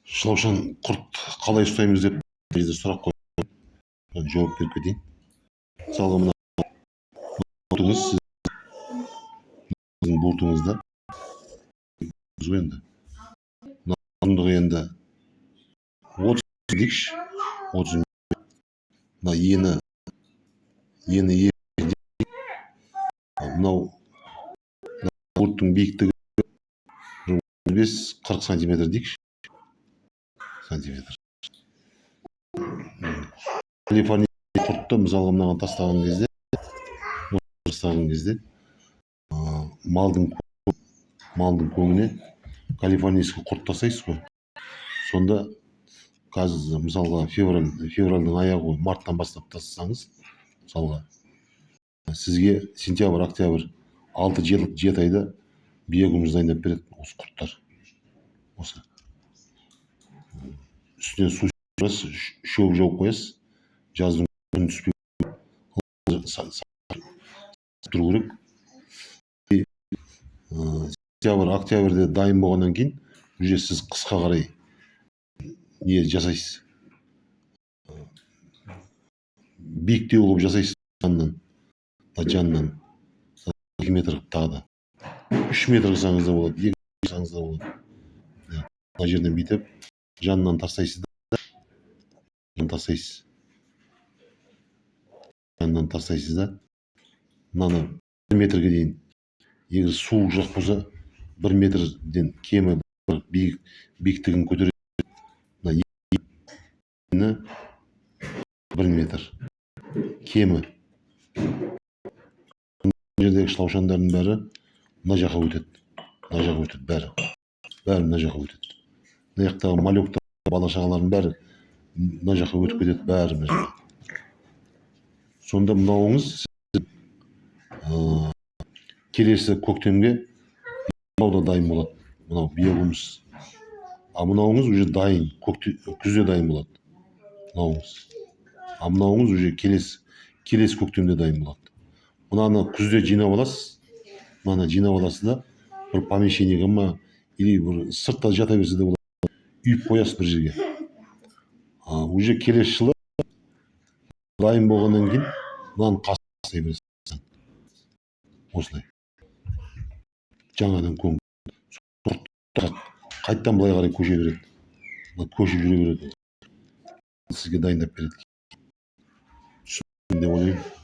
Шылаушан құрт қалай ұстаймыз деп бізде сұрақ қойып, жауап беріп кетейін. Мысалға мына бортыңыз, сіздің бортыңызда енді мына ұзындығы енді 30 дейікші, 30. Мына ені мынау борттың биіктігі 35-40 сантиметр дейікші. Сантиметр. Калифорния құртты мысалға мынаған тастаған кезде малдың көңіне калифорнийский құрт тастайсыз ғой. Сонда қазір мысалға февральдың аяғы, марттан бастап тастасаңыз, мысалға сізге сентябрь, октябрь 6-7 айда биогумус дайындап береді осы құрттар. Осы үстіне су шөп жауып қоясыз, жаздың күн түспей тұру керек. Сентябрь, октябрьде дайын болғаннан кейін уже сіз қысқа қарай не жасайсыз, биіктеу қылып жасайсыз. Жанынан 2 метр тағы да 3 метр қылсаңыз да болады, 2 метр қылсаңыз да болады. Мына жерден бүйтіп жанынан тастайсыз да, мынаны 1 метрге дейін, егер суық жақ болса 1 метрден кемі биіктігін көтереді. Мына 1 метр кемі. Мына жердегі шылаушандардың бәрі мына жаққа өтеді, бәрі мына жаққа өтеді. Мына жақтағы малектар, бала шағалардың бәрі мына жаққа өтіп кетеді, бәрі мына жаққа. Сонда мынауыңыз келесі көктемге мынау да дайын болады, мынау биогумус. А мынауыңыз уже дайын, күзде дайын болады. Мынауыңыз уже келесі көктемде дайын болады. Мынаны күзде жинап аласыз, да бір помещениеге ма, или бір сыртта жата берсе де болады, үйіп қоясыз бір жерге. Уже келесі жылы дайын болғаннан кейін мынаны тастай бересіз. Осылай. Жаңадан қайттан былай қарай көше береді. Көшіп жүре береді. Сізге дайындап береді. Түсіндің деп ойлаймын.